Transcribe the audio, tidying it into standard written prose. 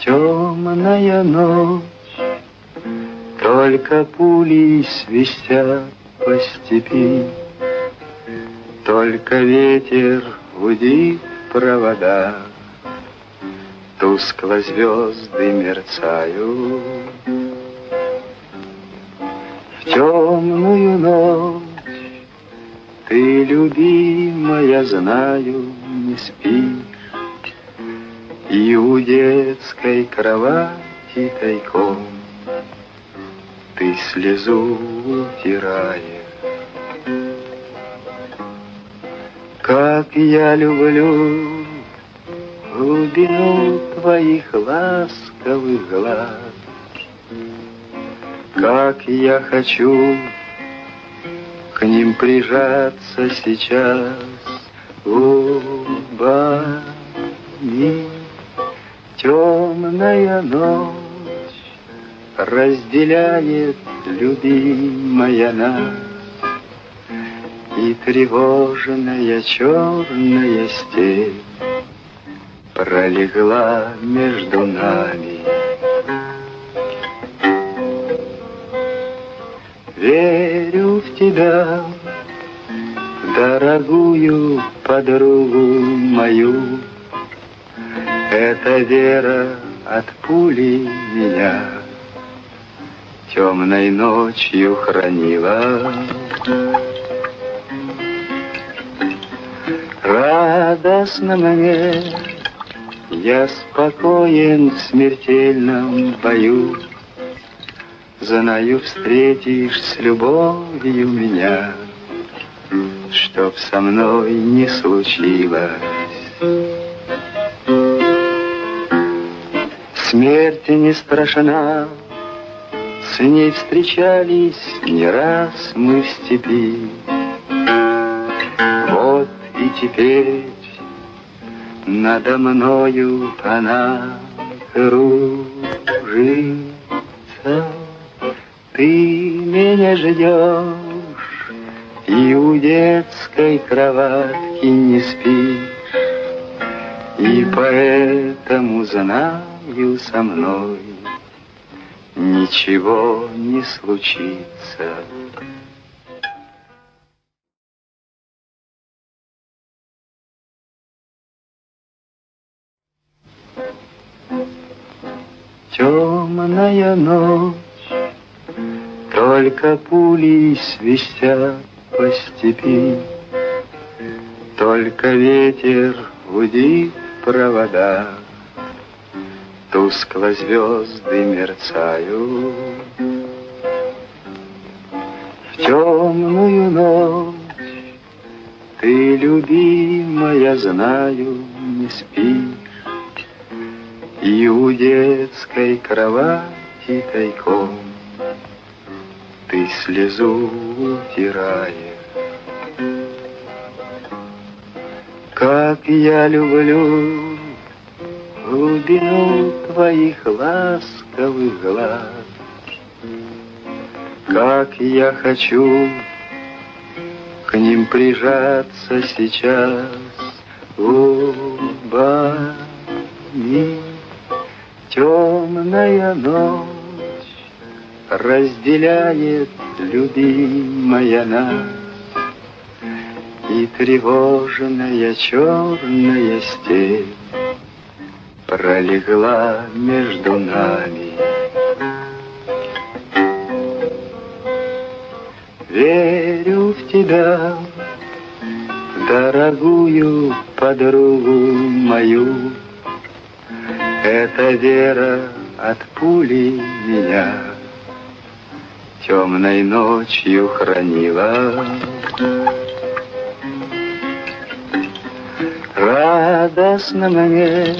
Темная ночь, только пули свистят по степи, только ветер гудит провода, тускло звезды мерцают. В темную ночь ты, любимая, знаю, не спишь, и у детской кровати тайком ты слезу утираешь. Как я люблю глубину твоих ласковых глаз, как я хочу к ним прижаться сейчас губами. Темная ночь разделяет, любимая, нас, и тревожная черная степь пролегла между нами. Верю в тебя, дорогую подругу мою, эта вера от пули меня темной ночью хранила. Радостно мне, я спокоен в смертельном бою, знаю, встретишь с любовью меня, чтоб со мной не случилось. Смерть не страшна, с ней встречались не раз мы в степи. Вот и теперь надо мною она кружится. Ты меня ждешь и у детской кроватки не спишь, и поэтому знаю, со мной ничего не случится. Темная ночь, только пули свистят по степи, только ветер гудит провода, тускло звезды мерцают. В темную ночь ты, любимая, знаю, не спишь, и у детской кровати тайком ты слезу утираешь. Как я люблю глубину твоих ласковых глаз, как я хочу к ним прижаться сейчас губами. Темная ночь разделяет, любимая, нас, и тревожная черная степь пролегла между нами. Верю в тебя, дорогую подругу мою, эта вера от пули меня темной ночью хранила. Радостно мне,